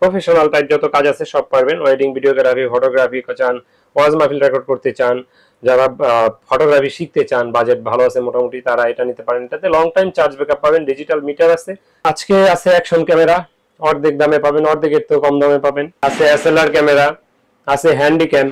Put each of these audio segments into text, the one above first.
Professional type যত কাজ আছে সব পারবেন। ওয়েডিং ভিডিওগ্রাফি, ফটোগ্রাফি চান, ওয়াজ মাহফিল রেকর্ড করতে চান, যারা ফটোগ্রাফি শিখতে চান, বাজেট ভালো আছে মোটামুটি, তারা এটা নিতে পারেন। এটাতে লং টাইম চার্জ ব্যাকআপ পাবেন, ডিজিটাল মিটার আছে। আজকে আছে অ্যাকশন ক্যামেরা, অর্ধেক দামে পাবেন, অর্ধেকের তো কম দামে পাবেন। আছে এসএলআর ক্যামেরা, আছে হ্যান্ডিক্যাম,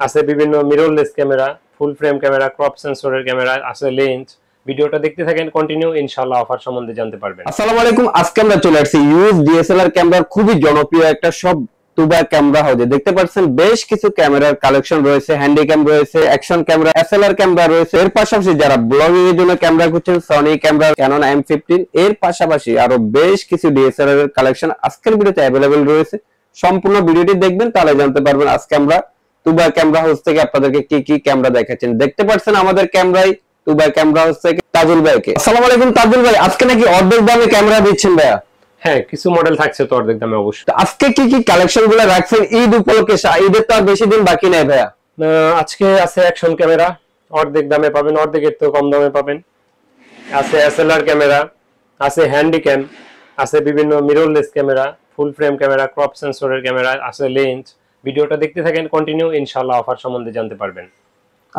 আছে বিভিন্ন মিররলেস ক্যামেরা, ফুল ফ্রেম ক্যামেরা, ক্রপ সেন্সরের ক্যামেরা, আছে লেন্স। ভিডিওটা দেখতে থাকেন কন্টিনিউ, ইনশাআল্লাহ অফার সম্বন্ধে জানতে পারবেন। আসসালামু আলাইকুম। আজকে আমরা চলে আসছি ইউএস ডিএসএলআর ক্যামেরার খুবই জনপ্রিয় একটা সব তুবা ক্যামেরা হাউসে। দেখতে পাচ্ছেন বেশ কিছু ক্যামেরার কালেকশন রয়েছে, হ্যান্ডিক্যাম রয়েছে, অ্যাকশন ক্যামেরা, এসএলআর ক্যামেরা রয়েছে। এর পাশাপাশি যারা ব্লগিং এর জন্য ক্যামেরা খুঁজছেন, সনি ক্যামেরা, ক্যানন M15, এর পাশাপাশি আরো বেশ কিছু ডিএসএলআর এর কালেকশন আজকের ভিডিওতে অ্যাভেলেবেল রয়েছে। সম্পূর্ণ ভিডিওটি দেখবেন, তাহলে জানতে পারবেন আজকে আমরা তুবা ক্যামেরা হাউস থেকে আপনাদেরকে কি কি ক্যামেরা দেখাচ্ছেন। দেখতে পাচ্ছেন আমাদের ক্যামেরায় তুবা ক্যামেরা হাউস থেকে তাজুল ভাইকে। আসসালামু আলাইকুম তাজুল ভাই, আজকে নাকি অর্ধেক দামে ক্যামেরা দিচ্ছেন ভাইয়া? হ্যাঁ, কিছু মডেল থাকছে তো অর্ধেক দামে অবশ্যই। আজকে কি কি কালেকশন গুলো রাখছেন ঈদ উপলক্ষে? ঈদের তো আর বেশি দিন বাকি নাই ভাইয়া। আজকে আছে অ্যাকশন ক্যামেরা, অর্ধেক দামে পাবেন, অর্ধেকের তো কম দামে পাবেন। আছে এসএলআর ক্যামেরা, আছে হ্যান্ডিক্যাম, আছে বিভিন্ন মিররলেস ক্যামেরা, ফুল ফ্রেম ক্যামেরা, ক্রপ সেন্সরের ক্যামেরা, আছে লেন্স। ভিডিওটা দেখতে থাকেন কন্টিনিউ, ইনশাআল্লাহ অফার সম্বন্ধে জানতে পারবেন।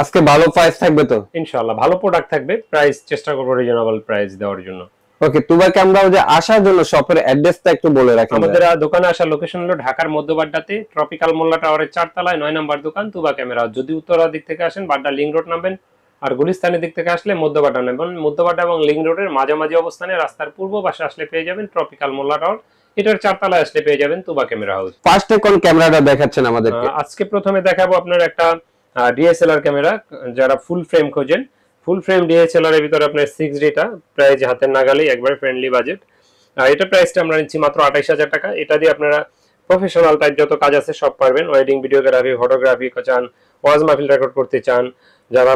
আজকে ভালো প্রাইস থাকবে তো? ইনশাআল্লাহ ভালো প্রোডাক্ট থাকবে, প্রাইস চেষ্টা করব রিজনেবল প্রাইস দেওয়ার জন্য। ওকে, তুবা ক্যামেরা হাউসে আসার জন্য শপের অ্যাড্রেসটা একটু বলে রাখেন। আমাদের দোকানে আসার লোকেশন হলো ঢাকার মধ্যবাড্ডাতে ট্রপিক্যাল মোল্লা টাওয়ারের 4 তলায় 9 নম্বর দোকান তুবা ক্যামেরা। যদি উত্তরা দিক থেকে আসেন বাড্ডা লিংক রোড নামবেন, আর গুলিস্তানের দিক থেকে আসলে মধ্যবাড্ডা নামবেন। মধ্যবাড্ডা এবং লিংক রোডের মাঝামাঝি অবস্থানে রাস্তার পূর্ব পাশে আসলে পেয়ে যাবেন ট্রপিক্যাল মোল্লা টাওয়ার। এটার 4 তলায় আসলে পেয়ে যাবেন তুবা ক্যামেরা হাউস। ফার্স্টে কোন ক্যামেরাটা দেখাচ্ছেন আমাদেরকে? আজকে প্রথমে দেখাবো আপনার একটা ডিএসএলআর ক্যামেরা। যারা ফুল ফ্রেম খোঁজেন, ফুল ফ্রেম ডিএসএলআর এর ভিতরে আপনার 6Dটা প্রাইস হাতের নাগালেই, একবার ফ্রেন্ডলি বাজেট। এটা প্রাইসটা আমরা নিচ্ছি মাত্র 28,000 টাকা। এটা দিয়ে আপনারা প্রফেশনাল টাইপ যত কাজ আছে সব পারবেন। ওয়েডিং ভিডিওগ্রাফি, ফটোগ্রাফি চান, ওয়াজ মাহফিল রেকর্ড করতে চান, যারা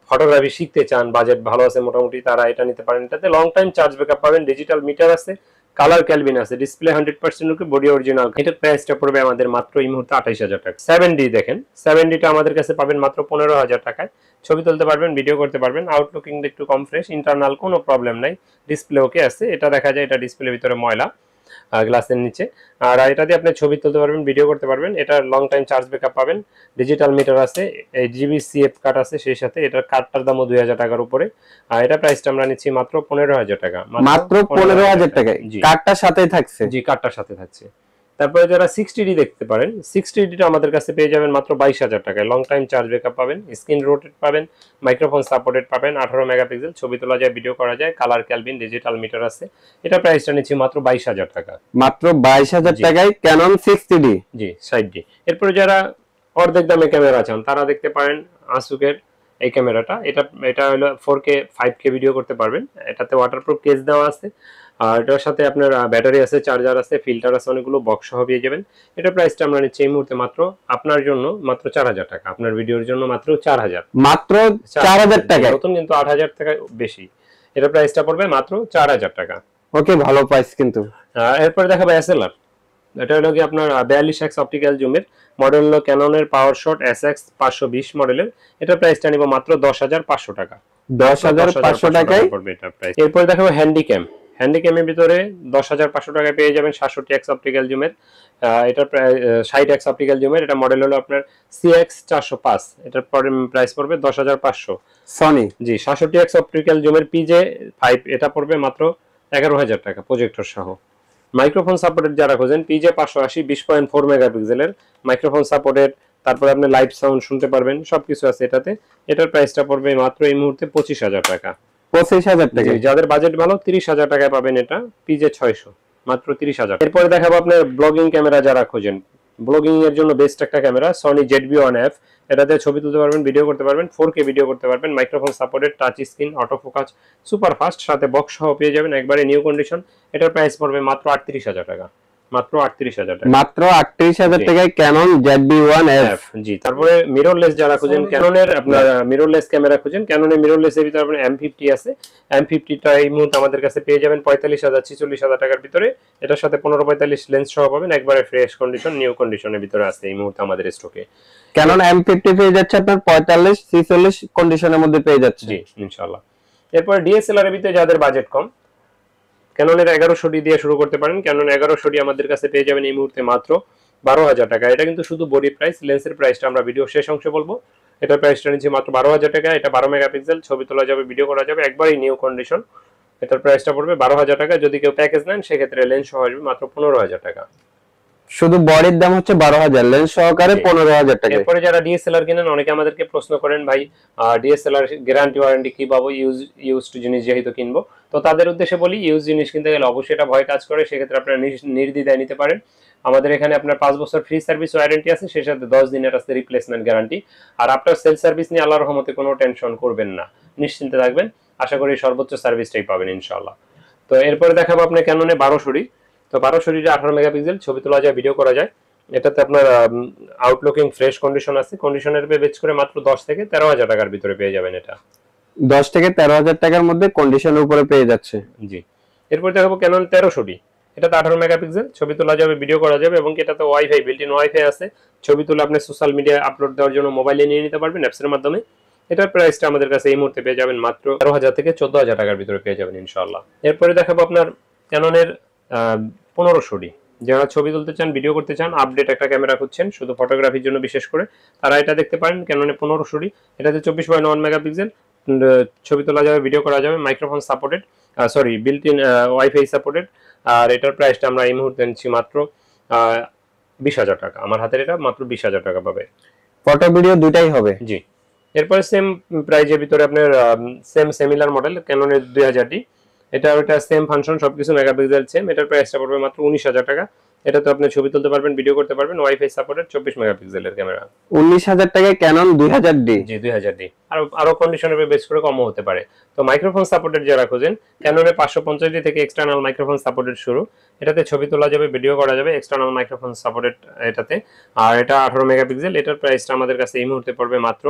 ফটোগ্রাফি শিখতে চান, বাজেট ভালো আছে মোটামুটি, তারা এটা নিতে পারেন। এটাতে লং টাইম চার্জ ব্যাকআপ পাবেন, ডিজিটাল মিটার আছে, কালার ক্যালভিন আছে, ডিসপ্লে 100% ওকে, বডি অরিজিনাল। এটার প্রাইসটা পড়বে আমাদের মাত্র এই মুহূর্তে 28,000 টাকা। 7D দেখেন, 7Dটা আমাদের কাছে পাবেন মাত্র 15,000 টাকায়। ছবি তুলতে পারবেন, ভিডিও করতে পারবেন। আউটলুকিং একটু কম ফ্রেশ, ইন্টারনাল কোনো প্রবলেম নাই, ডিসপ্লে ওকে আছে। এটা দেখা যায় এটা ডিসপ্লের ভিতরে ময়লা গ্লাসের নিচে। আর এটা দিয়ে আপনি ছবি তুলতে পারবেন, ভিডিও করতে পারবেন। এটা লং টাইম চার্জ ব্যাকআপ পাবেন, ডিজিটাল মিটার আছে, এই GBCF কার্ড আছে সেই সাথে। এটার কার্ডটার দামও 2,000 টাকার উপরে। আর এটা প্রাইসটা আমরা নিচ্ছি মাত্র 15,000 টাকা। মাত্র 15,000 টাকায় কার্ডটার সাথেই থাকছে? জি, কার্ডটার সাথে থাকছে। তারপরে যারা 60D দেখতে পারেন, 60Dটা আমাদের কাছে পেয়ে যাবেন মাত্র 22,000 টাকায়। লং টাইম চার্জ ব্যাকআপ পাবেন, স্ক্রিন রোটেট পাবেন, মাইক্রোফোন সাপোর্টেড পাবেন, 18 মেগাপিক্সেল, ছবি তোলা যায়, ভিডিও করা যায়, কালার ক্যালভিন, ডিজিটাল মিটার আছে। এটা প্রাইসটা নিচ্ছি মাত্র 22,000 টাকা। মাত্র 22,000 টাকায় ক্যানন 60D। জি, 60D। এরপরে যারা অর্ধেক দামে ক্যামেরা চান, তারা দেখতে পারেন আসুকের এই ক্যামেরাটা। এটা হলো 4K 5K ভিডিও করতে পারবেন। এটাতে ওয়াটারপ্রুফ কেস দেওয়া আছে, আর এটার সাথে আপনার ব্যাটারি আছে, চার্জার আছে, ফিল্টার আছে, অনেকগুলো বক্স সহ পেয়ে যাবেন। এটা প্রাইসটা আমরা নিচ্ছি এই মুহূর্তে মাত্র আপনার জন্য মাত্র 4,000 টাকা, আপনার ভিডিওর জন্য মাত্র 4,000। মাত্র 4,000 টাকা? নতুন কিন্তু 8,000 টাকা বেশি। এটা প্রাইসটা পড়বে মাত্র 4,000 টাকা। ওকে, ভালো প্রাইস কিন্তু। এরপর দেখাবো এসএলআর। এটা হলো কি আপনার 42x অপটিক্যাল জুমের মডেল হলো ক্যাননের পাওয়ারশট SX 520 মডেলের। এটা প্রাইসটা নিব মাত্র 10,500 টাকা। 10,500 টাকায় পড়বে এটা প্রাইস। এরপর দেখাবো হ্যান্ডিক্যাম। হ্যান্ডিক্যামের ভিতরে 10,500 টাকায় পেয়ে যাবেন 66x অপটিক্যাল জুমের। এটা প্রায় 60x অপটিক্যাল জুমের। এটা মডেল হলো আপনার CX 405। এটার প্রাইস পড়বে 10,500। সনি জি, 66x অপটিক্যাল জুমের PJ5, এটা পড়বে মাত্র 11,000 টাকা প্রজেক্টর সহ। মাইক্রোফোন সাপোর্টেড যারা খোঁজেন, PJ580 20.4 মেগাপিক্সেলের মাইক্রোফোন সাপোর্টেড, তারপরে আপনি লাইভ সাউন্ড শুনতে পারবেন, সবকিছু আছে এটাতে। এটার প্রাইসটা পড়বে মাত্র এই মুহূর্তে 25,000 টাকা। 25,000 টাকা? যাদের বাজেট ভালো 30,000 টাকায় পাবেন এটা PJ600, মাত্র 30,000। এরপরে দেখাবো আপনার ব্লগিং ক্যামেরা যারা খোঁজেন, ব্লগিং এর জন্য বেস্ট একটা ক্যামেরা সনি ZV-1F। এটাতে ছবি তুলতে পারবেন, ভিডিও করতে পারবেন, 4K ভিডিও করতে পারবেন, microphone supported, touch screen, auto focus, super fast, সাথে বক্স সহ পেয়ে যাবেন, একবারে নিউ কন্ডিশন। এটার প্রাইস পড়বে মাত্র 38,000 টাকা। মাত্র 38,000 টাকা। মাত্র 38,000 টাকায় ক্যানন ZV-1F। জি, তারপরে মিররলেস যারা খুঁজেন, ক্যাননের আপনার মিররলেস ক্যামেরা খুঁজেন, ক্যাননের মিররলেস এর ভিতরে আপনার M50 আছে। M50টা এই মুহূর্তে আমাদের কাছে পেয়ে যাবেন 45,000 46,000 টাকার ভিতরে। এটার সাথে 15-45 লেন্স সহ পাবেন, একবারে ফ্রেশ কন্ডিশন, নিউ কন্ডিশনের ভিতরে আছে এই মুহূর্তে আমাদের স্টকে। ক্যানন M50 পেয়ে যাচ্ছে আপনার 45-46 কন্ডিশনের মধ্যে পেয়ে যাচ্ছে। জি, ইনশাআল্লাহ। এরপর ডিএসএলআর এর ভিতরে যাদের বাজেট কম, ক্যাননের 1100D দিয়ে শুরু করতে পারেন। ক্যানন 1100D আমাদের কাছে পেয়ে যাবেন এই মুহূর্তে মাত্র 12,000 টাকা। এটা কিন্তু শুধু বডি প্রাইস, লেন্সের প্রাইসটা আমরা ভিডিও শেষ অংশে বলবো। এটার প্রাইসটা নিচ্ছে মাত্র 12,000 টাকা। এটা 12 মেগাপিক্সেল, ছবি তোলা যাবে, ভিডিও করা যাবে, একবারই নিউ কন্ডিশন। এটার প্রাইসটা পড়বে 12,000 টাকা। যদি কেউ প্যাকেজ নেন সেক্ষেত্রে লেন্স সহ আসবে মাত্র 15,000 টাকা। শুধু বডির দাম হচ্ছে 12,000, লেন্স সহকারে 15,000 টাকা। এরপরে যারা ডিএসএলআর কিনেন, অনেকে আমাদেরকে প্রশ্ন করেন ভাই ডিএসএলআর গ্যারান্টি ওয়ারেন্টি কি পাবো ইউজড জিনিস যেহেতু কিনবো। তো তাদের উদ্দেশ্যে বলি, ইউজ জিনিস কিনতে গেলে অবশ্যই এটা ভয় কাজ করে, সেক্ষেত্রে আপনারা নির্দ্বিধায় নিতে পারেন। আমাদের এখানে আপনার 5 বছর ফ্রি সার্ভিস ওয়ারেন্টি আছে, সেই সাথে 10 দিনের আছে রিপ্লেসমেন্ট গ্যারান্টি। আর আপনার সেল সার্ভিস নিয়ে আল্লাহর রহমতে কোনো টেনশন করবেন না, নিশ্চিন্তে থাকবেন। আশা করি সর্বোচ্চ সার্ভিসটাই পাবেন ইনশাআল্লাহ। তো এরপরে দেখাবো আপনার ক্যাননে 1200D। তো 1200D 18 মেগাপিক্সেল, ছবি তোলা যায়, ভিডিও করা যায়। এটাতে আপনার আউটলুকিং ফ্রেশ কন্ডিশন আছে। কন্ডিশনের বেচ করে মাত্র 10 থেকে 13,000 টাকার ভিতরে পেয়ে যাবেন এটা। 10 থেকে 13,000 টাকার মধ্যে কন্ডিশনের উপরে পেয়ে যাচ্ছে। জি। এরপর দেখাবো ক্যানন 1300D। এটাতে 18 মেগাপিক্সেল, ছবি তোলা যাবে, ভিডিও করা যাবে, এবং এটাতে ওয়াইফাই, বিল্ট ইন ওয়াইফাই আছে। ছবি তুলে আপনি সোশ্যাল মিডিয়ায় আপলোড দেওয়ার জন্য মোবাইলে নিয়ে নিতে পারবেন অ্যাপসের মাধ্যমে। এটার প্রাইসটা আমাদের কাছে এই মুহূর্তে পেয়ে যাবেন মাত্র 13,000 থেকে 14,000 টাকার ভিতরে পেয়ে যাবেন ইনশাআল্লাহ। এরপরে দেখাবো আপনার ক্যাননের 1500D। যারা ছবি তুলতে চান, ভিডিও করতে চান, আপডেট একটা ক্যামেরা খুঁজছেন শুধু ফটোগ্রাফির জন্য বিশেষ করে, তারা এটা দেখতে পারেন ক্যাননে 1500D। এটাতে 24.1 মেগাপিক্সেল, ছবি তোলা যাবে, ভিডিও করা যাবে, microphone supported, built in WiFi supported. আর এটার প্রাইসটা আমরা এই মুহূর্তে নিচ্ছি মাত্র 20,000 টাকা। আমার হাতের এটা মাত্র 20,000 টাকা পাবে। ফটো ভিডিও দুটাই হবে। জি। এরপরে সেম প্রাইজের ভিতরে আপনার সিমিলার মডেল ক্যাননের 2000D। এটা সেম ফাংশন, সবকিছু মেগাপিক্সেল সেম। এটার প্রাইসটা পড়বে মাত্র 19,000 টাকা। এটাতে আপনি ছবি তুলতে পারবেন, ভিডিও করতে পারবেন, ওয়াইফাই সাপোর্টেড, 24 মেগাপিক্সেলের ক্যামেরা। 19,000 টাকায় ক্যানন 2000D। জি, 2000D। আরো কন্ডিশনের বেস করে কমও হতে পারে। তো মাইক্রোফোন সাপোর্টেড যারা খোঁজেন, ক্যাননে 550D থেকে এক্সটার্নাল মাইক্রোফোন সাপোর্টেড শুরু। এটাতে ছবি তোলা যাবে, ভিডিও করা যাবে, এক্সটার্নাল মাইক্রোফোন সাপোর্টেড এটাতে। আর এটা 18 মেগাপিক্সেল। এটার প্রাইসটা আমাদের কাছে এই মুহূর্তে পড়বে মাত্র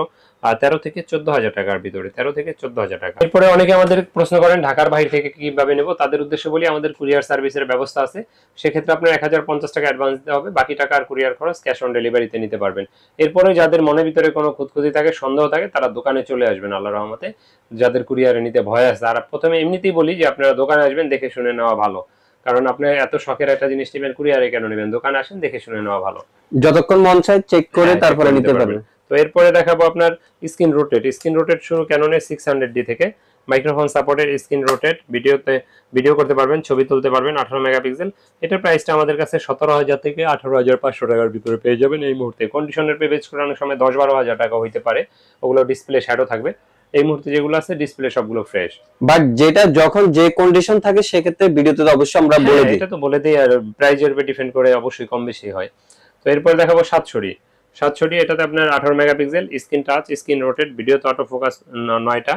13 থেকে 14,000 টাকার ভিতরে, 13 থেকে 14,000 টাকা। এরপরে অনেকে আমাদের প্রশ্ন করেন ঢাকার বাইরে থেকে কিভাবে নেব। তাদের উদ্দেশ্যে বলি, আমাদের কুরিয়ার সার্ভিসের ব্যবস্থা আছে। সেক্ষেত্রে আপনার 1050 টাকা অ্যাডভান্স দিতে হবে, বাকি টাকা আর কুরিয়ার খরচ ক্যাশ অন ডেলিভারিতে নিতে পারবেন। এরপরে যাদের মনের ভিতরে কোনো খুঁতখুঁতি থাকে, সন্দেহ থাকে, তারা দোকানে চলে আসবেন আল্লাহর রহমতে। যাদের কুরিয়ারে নিতে ভয় আছে, আর প্রথমে এমনিতেই বলি যে আপনারা দোকানে আসবেন, দেখে শুনে নেওয়া ভালো। কারণ আপনি এত শখের একটা জিনিস নেবেন, কুরিয়ারে কেন নেবেন? দোকানে আসেন, দেখে শুনে নেওয়া ভালো। যতক্ষণ মন চায় চেক করে তারপরে নিতে পারবেন। তো এরপরে দেখাবো আপনার স্ক্রিন রোটেট শুরু ক্যাননের 600D থেকে। Microphone supported, screen rotate, video করতে পারবেন, ছবি তুলতে পারবেন, 18 মেগাপিক্সেল। এটার প্রাইসটা আমাদের কাছে 17,000 থেকে 18,500 টাকার ভিতরে পেয়ে যাবেন এই মুহূর্তে। কন্ডিশনের বেচ করে অনেক সময় 10-12,000 টাকা হইতে পারে, ওগুলো ডিসপ্লে শ্যাডো থাকবে। এই মুহূর্তে যেগুলো আছে ডিসপ্লে সবগুলো ফ্রেশ। বাট যেটা যখন যে কন্ডিশন থাকে সেক্ষেত্রে ভিডিওতে তো অবশ্যই আমরা বলে দিই। এটা তো বলে দিই, আর প্রাইজের উপর ডিপেন্ড করে অবশ্যই কম বেশি হয়। তো এরপর দেখাবো 700D। এটাতে আপনার 18 megapixel, screen touch, screen rotate, ভিডিওতে অটো ফোকাস 9টা,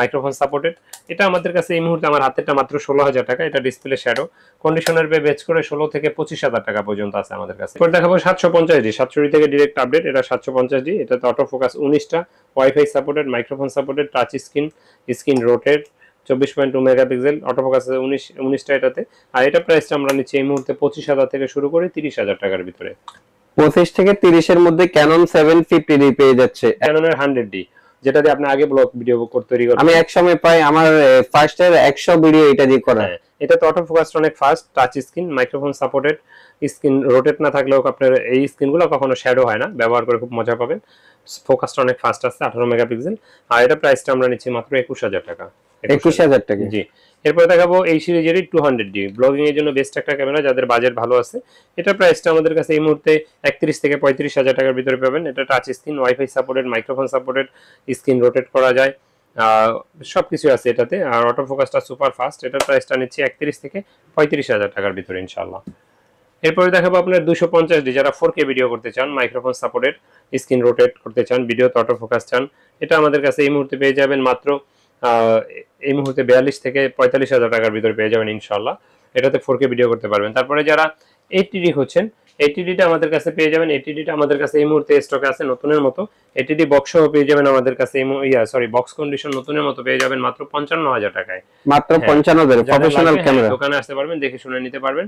মাইক্রোফোন সাপোর্টেড। এটা আমাদের কাছে এই মুহূর্তে আমার হাতেরটা মাত্র 16,000 টাকা। এটা ডিসপ্লে শ্যাডো, কন্ডিশনের বেচ করে 16 থেকে 25,000 টাকা পর্যন্ত আছে আমাদের কাছে। এরপর দেখাবো 750D। 700D থেকে ডিরেক্ট আপডেট, এটা 750D। এটাতে অটো ফোকাস 19টা, WiFi supported, microphone supported, touch screen rotate, 24.2 megapixel, auto focus আছে 19টা এটাতে। আর এটা প্রাইসটা আমরা নিচ্ছি এই মুহূর্তে 25,000 থেকে শুরু করে 30,000 টাকার ভিতরে। 25 থেকে 30 এর মধ্যে ক্যানন 750D পেয়ে যাচ্ছে। ক্যাননের 100D, যেটা দিয়ে আপনি আগে ব্লগ ভিডিও তৈরি করতে। আমি এক সময় পাই আমার ফার্স্টের 100 ভিডিও এটা দিয়ে করা। এটা তো অটো ফোকাসটা অনেক fast, touch screen, microphone supported, screen rotate না থাকলেও আপনার এই স্ক্রিনগুলো কখনো শ্যাডো হয় না, ব্যবহার করে খুব মজা পাবেন। ফোকাসটা অনেক ফাস্ট আছে, 18 মেগাপিক্সেল। আর এটা প্রাইসটা আমরা নিচ্ছি মাত্র 21,000 টাকা। 21,000 টাকা। জি। এরপরে দেখাবো এই সিরিজেরই 200D, ব্লগিং এর জন্য বেস্ট একটা ক্যামেরা, যাদের বাজেট ভালো আছে। এটা প্রাইসটা আমাদের কাছে এই মুহূর্তে 31 থেকে 35,000 টাকার ভিতরে পাবেন। এটা touch screen, wifi supported, microphone supported, screen rotate করা যায়, সবকিছু আছে এটাতে। আর অটো ফোকাসটা সুপার ফাস্ট। এটার প্রাইসটা নিচ্ছি 31 থেকে 35,000 টাকার ভিতরে ইনশাআল্লাহ। এরপরে দেখাবো আপনার 250D, যারা 4K ভিডিও করতে চান, মাইক্রোফোন সাপোর্টেড, স্ক্রিন রোটেট করতে চান, ভিডিওতে অটো ফোকাস চান। এটা আমাদের কাছে এই মুহূর্তে পেয়ে যাবেন মাত্র এই মুহূর্তে 42 থেকে 45,000 টাকার ভিতরে পেয়ে যাবেন ইনশাআল্লাহ। এটাতে 4K ভিডিও করতে পারবেন। তারপরে যারা 80D হচ্ছেন, 80Dটা আমাদের কাছে পেয়ে যাবেন। 80Dটা আমাদের কাছে এই মুহূর্তে স্টকে আছে নতুনের মতো। 80D বক্সও পেয়ে যাবেন আমাদের কাছে, বক্স কন্ডিশন নতুনের মতো পেয়ে যাবেন মাত্র 55,000 টাকায়। মাত্র 55,000 প্রফেশনাল ক্যামেরা। দোকানে আসতে পারবেন, দেখে শুনে নিতে পারবেন।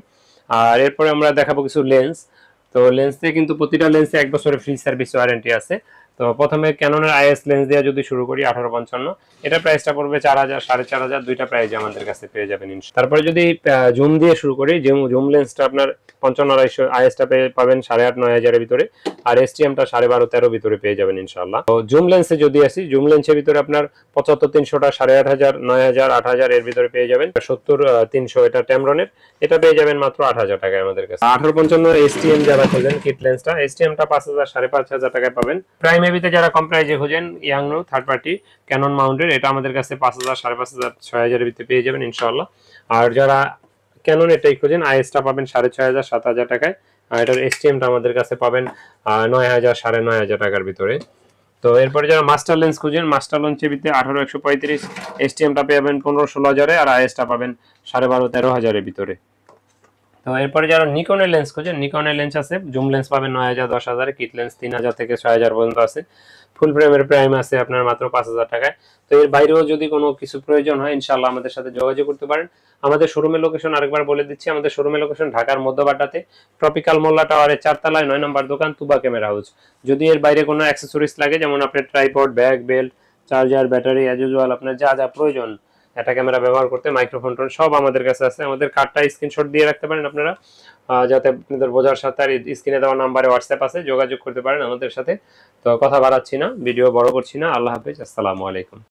আর এরপরে আমরা দেখাবো কিছু লেন্স। তো লেন্সে কিন্তু প্রতিটা লেন্সে 1 বছরের ফ্রি সার্ভিস ওয়ারেন্টি আছে। তো প্রথমে ক্যাননের আইএস লেন্স দিয়ে যদি শুরু করি 1855, এটা প্রাইসটা পড়বে 4000 4500, দুইটা প্রাইস আমাদের কাছে পেয়ে যাবেন ইনশাআল্লাহ। তারপরে যদি জুম দিয়ে শুরু করি, জুম লেন্সটা আপনার 55 আইএসটা পাবেন 8.5 9000 এর ভিতরে, আর এসটিএমটা 12.5 13 ভিতরে পেয়ে যাবেন ইনশাআল্লাহ। তো জুম লেন্সে যদি আসি, জুম লেন্সের ভিতরে আপনার 75 300টা 8500 9000 8000 এর ভিতরে পেয়ে যাবেন। 70 300 এটা ট্যামরনের, এটা পেয়ে যাবেন মাত্র 8000 টাকায় আমাদের কাছে। 1855 এসটিএম যারা খোঁজেন কিট লেন্সটা, এসটিএমটা 5000 5500 টাকায় পাবেন। প্রাইম এবিতে যারা কম প্রাইসে খোঁজেন ইয়াংনো থার্ড পার্টি ক্যানন মাউন্টের, এটা আমাদের কাছে 5000 5500 6000 এর ভিতরে পেয়ে যাবেন ইনশাআল্লাহ। আর যারা ক্যানন এটাই খোঁজেন, আইএসটা পাবেন 6500 7000 টাকায়, আর এটার এসটিএমটা আমাদের কাছে পাবেন 9000 9500 টাকার ভিতরে। তো এরপরে যারা মাস্টার লেন্স খুঁজেন, মাস্টার লেন্সের ভিতরে 18135 এসটিএমটা পাবেন 15-16 আর আইএসটা পাবেন 12.5 13,000 এর ভিতরে। তো এরপরে যারা নিকনের লেন্স খুঁজেন, নিকনের লেন্স আছে, জুম লেন্স পাবেন 9000 10000, কিট লেন্স 3000 থেকে 6000 পর্যন্ত আছে, ফুল ফ্রেমের প্রাইম আছে আপনার মাত্র 5000 টাকায়। তো এর বাইরেও যদি কোনো কিছু প্রয়োজন হয় ইনশাআল্লাহ আমাদের সাথে যোগাযোগ করতে পারেন। আমাদের শোরুমের লোকেশন আরেকবার বলে দিচ্ছি, আমাদের শোরুমের লোকেশন ঢাকার মধ্যবাড্ডাতে ট্রপিক্যাল মোল্লা টাওয়ারের 4 তলায় 9 নম্বর দোকান তুবা ক্যামেরা হাউস। যদি এর বাইরে কোনো অ্যাক্সেসরিজ লাগে, যেমন আপনার tripod, bag, belt, charger, battery, as usual আপনার যা যা প্রয়োজন একটা ক্যামেরা ব্যবহার করতে, মাইক্রোফোন টোন সব আমাদের কাছে আছে। আমাদের কার্ডটা স্ক্রিনশট দিয়ে রাখতে পারেন আপনারা, যাতে আপনাদের বোঝার সাথে। আর স্ক্রিনে দেওয়া নাম্বারে হোয়াটসঅ্যাপ আছে, যোগাযোগ করতে পারেন আমাদের সাথে। তো কথা বাড়াচ্ছি না, ভিডিও বড় করছি না। আল্লাহ হাফেজ, আসসালামু আলাইকুম।